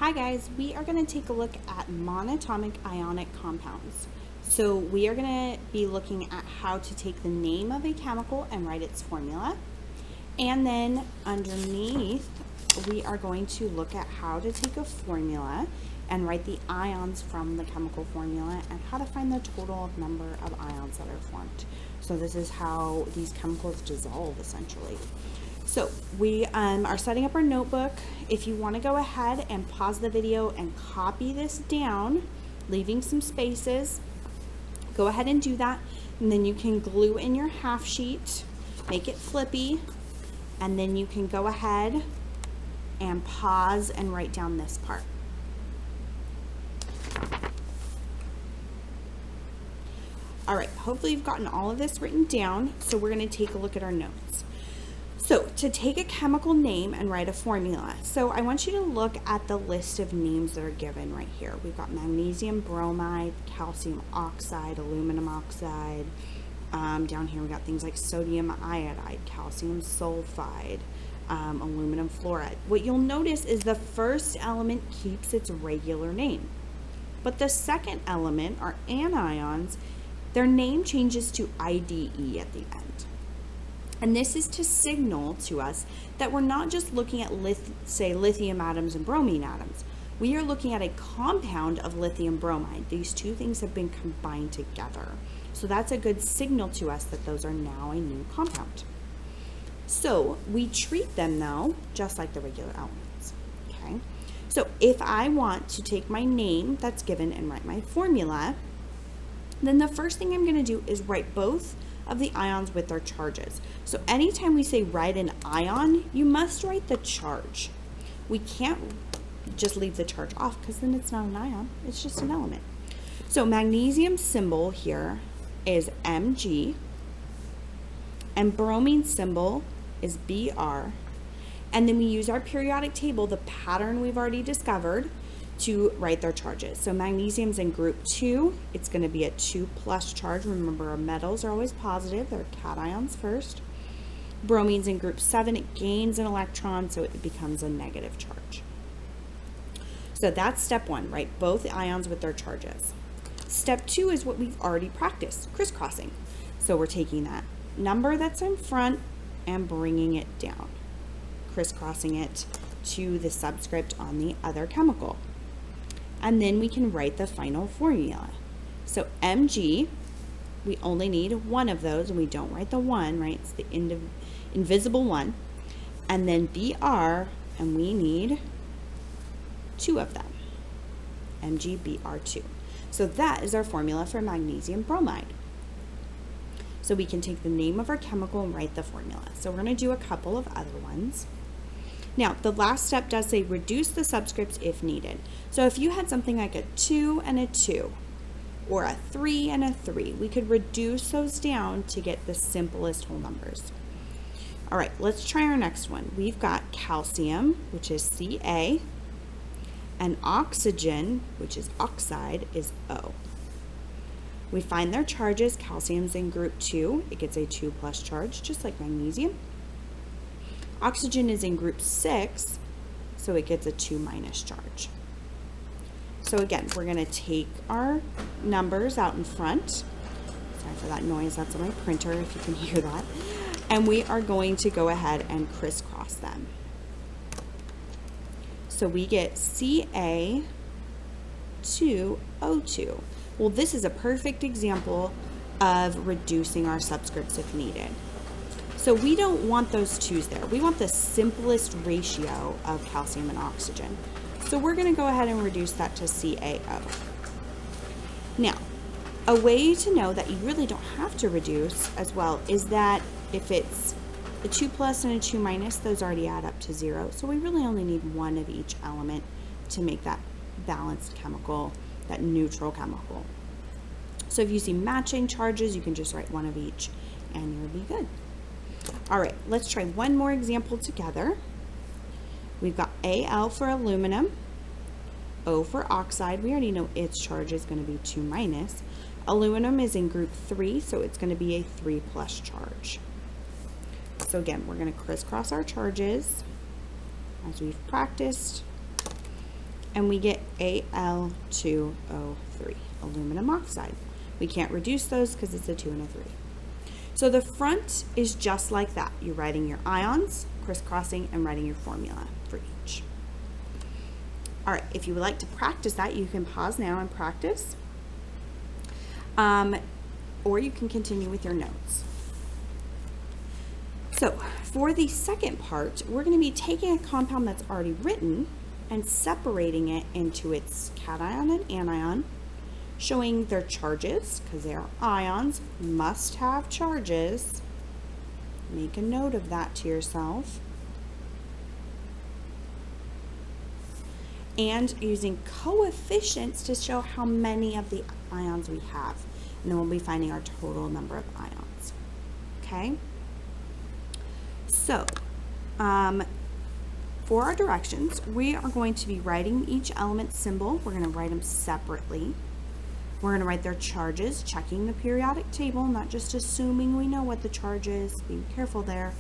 Hi guys, we are going to take a look at monatomic ionic compounds. So we are going to be looking at how to take the name of a chemical and write its formula. And then underneath, we are going to look at how to take a formula and write the ions from the chemical formula and how to find the total number of ions that are formed. So this is how these chemicals dissolve essentially. So we are setting up our notebook. If you want to go ahead and pause the video and copy this down, leaving some spaces, go ahead and do that. And then you can glue in your half sheet, make it flippy, and then you can go ahead and pause and write down this part. All right, hopefully you've gotten all of this written down. So we're going to take a look at our notes. So to take a chemical name and write a formula, so I want you to look at the list of names that are given right here. We've got magnesium bromide, calcium oxide, aluminum oxide. Down here we got things like sodium iodide, calcium sulfide, aluminum fluoride. What you'll notice is the first element keeps its regular name, but the second element, our anions, their name changes to IDE at the end. And this is to signal to us that we're not just looking at, say, lithium atoms and bromine atoms. We are looking at a compound of lithium bromide. These two things have been combined together. So that's a good signal to us that those are now a new compound. So we treat them, though, just like the regular elements. Okay. So if I want to take my name that's given and write my formula, then the first thing I'm going to do is write both of the ions with their charges. So anytime we say write an ion, you must write the charge. We can't just leave the charge off because then it's not an ion, it's just an element. So magnesium symbol here is Mg, and bromine symbol is Br, and then we use our periodic table, the pattern we've already discovered, to write their charges. So magnesium's in group 2, it's going to be a 2+ charge. Remember, our metals are always positive, they're cations first. Bromine's in group 7, it gains an electron, so it becomes a negative charge. So that's step 1, write both ions with their charges. Step 2 is what we've already practiced, crisscrossing. So we're taking that number that's in front and bringing it down, crisscrossing it to the subscript on the other chemical. And then we can write the final formula. So Mg, we only need one of those, and we don't write the one, right? It's the invisible one. And then Br, and we need 2 of them. MgBr2. So that is our formula for magnesium bromide. So we can take the name of our chemical and write the formula. So we're going to do a couple of other ones. Now, the last step does say reduce the subscripts if needed. So if you had something like a 2 and a 2, or a 3 and a 3, we could reduce those down to get the simplest whole numbers. All right, let's try our next one. We've got calcium, which is Ca, and oxygen, which is oxide, is O. We find their charges. Calcium's in group 2. It gets a 2+ charge, just like magnesium. Oxygen is in group 6, so it gets a 2- charge. So again, we're going to take our numbers out in front. Sorry for that noise, that's on my printer if you can hear that. And we are going to go ahead and crisscross them. So we get Ca2O2. Well, this is a perfect example of reducing our subscripts if needed. So we don't want those 2's there. We want the simplest ratio of calcium and oxygen. So we're going to go ahead and reduce that to CaO. Now, a way to know that you really don't have to reduce as well is that if it's a 2+ and a 2-, those already add up to 0. So we really only need one of each element to make that balanced chemical, that neutral chemical. So if you see matching charges, you can just write one of each and you'll be good. All right, let's try one more example together. We've got Al for aluminum, O for oxide. We already know its charge is going to be 2-. Aluminum is in group 3, so it's going to be a 3+ charge. So again, we're going to crisscross our charges as we've practiced. and we get Al2O3, aluminum oxide. We can't reduce those because it's a 2 and a 3. So the front is just like that. You're writing your ions, crisscrossing, and writing your formula for each. All right, if you would like to practice that, you can pause now and practice. Or you can continue with your notes. So for the second part, we're going to be taking a compound that's already written and separating it into its cation and anion, showing their charges, because they are ions, must have charges. Make a note of that to yourself. And using coefficients to show how many of the ions we have. And then we'll be finding our total number of ions. Okay? So, for our directions, we are going to be writing each element symbol. We're going to write them separately. We're going to write their charges, checking the periodic table, not just assuming we know what the charge is. Be careful there.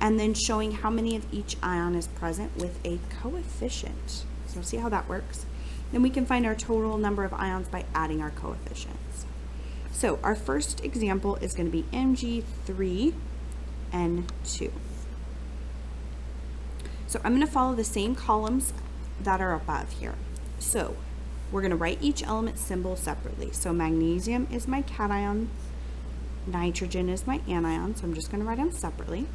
And then showing how many of each ion is present with a coefficient. So see how that works? Then we can find our total number of ions by adding our coefficients. So our first example is going to be Mg3N2. So I'm going to follow the same columns that are above here. So we're going to write each element symbol separately. So magnesium is my cation, nitrogen is my anion, so I'm just going to write them separately.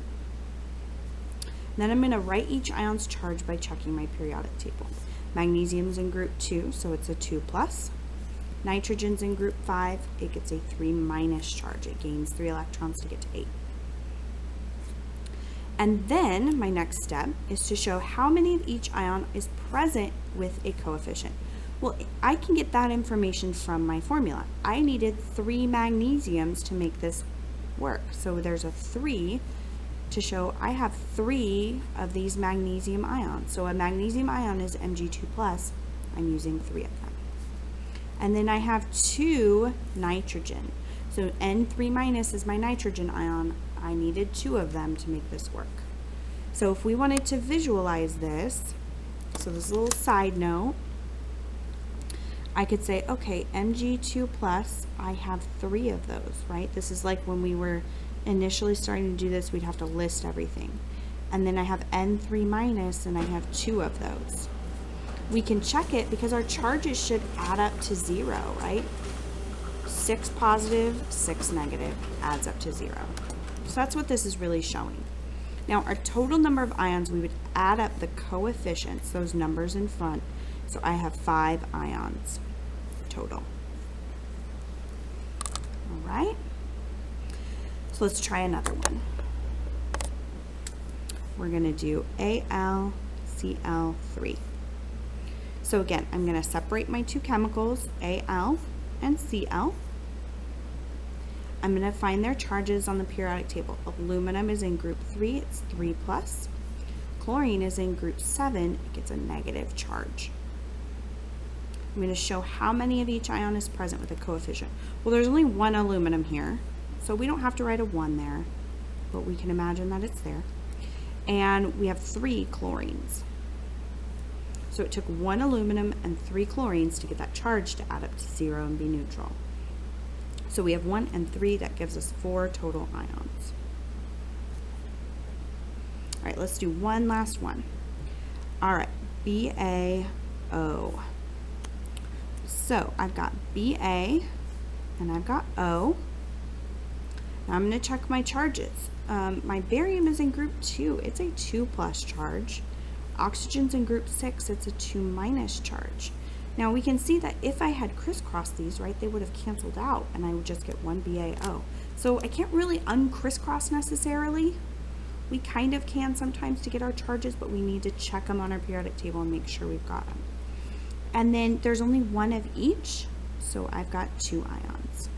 Then I'm going to write each ion's charge by checking my periodic table. Magnesium is in group 2, so it's a 2+. Nitrogen's in group 5, it gets a 3- charge. It gains 3 electrons to get to 8. And then my next step is to show how many of each ion is present with a coefficient. Well, I can get that information from my formula. I needed 3 magnesiums to make this work. So there's a 3 to show I have 3 of these magnesium ions. So a magnesium ion is Mg2+, I'm using 3 of them. And then I have 2 nitrogen. So N3- is my nitrogen ion. I needed 2 of them to make this work. So if we wanted to visualize this, so this is a little side note, I could say, okay, Mg2+, I have 3 of those, right? This is like when we were initially starting to do this, we'd have to list everything. And then I have N3- and I have 2 of those. We can check it because our charges should add up to 0, right? 6 positive, 6 negative adds up to 0. So that's what this is really showing. Now our total number of ions, we would add up the coefficients, those numbers in front. So I have 5 ions total. All right. So let's try another one. We're going to do AlCl3. So again, I'm going to separate my 2 chemicals, Al and Cl. I'm going to find their charges on the periodic table. Aluminum is in group 3, it's 3+. Chlorine is in group 7, it gets a negative charge. I'm going to show how many of each ion is present with a coefficient. Well, there's only 1 aluminum here, so we don't have to write a 1 there, but we can imagine that it's there. And we have 3 chlorines. So it took 1 aluminum and 3 chlorines to get that charge to add up to 0 and be neutral. So we have 1 and 3, that gives us 4 total ions. All right, let's do one last one. All right, BaO. So I've got Ba and I've got O. Now I'm going to check my charges. My barium is in group 2. It's a 2+ charge. Oxygen's in group 6. It's a 2- charge. Now we can see that if I had crisscrossed these, right, they would have canceled out and I would just get 1 BaO. So I can't really uncrisscross necessarily. We kind of can sometimes to get our charges, but we need to check them on our periodic table and make sure we've got them. And then there's only 1 of each, so I've got 2 ions.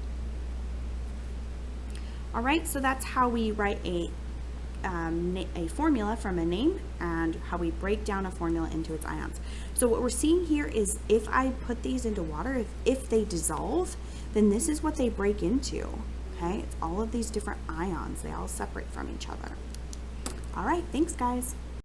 All right, so that's how we write a formula from a name and how we break down a formula into its ions. So what we're seeing here is if I put these into water, if they dissolve, then this is what they break into, okay? It's all of these different ions. They all separate from each other. All right, thanks guys.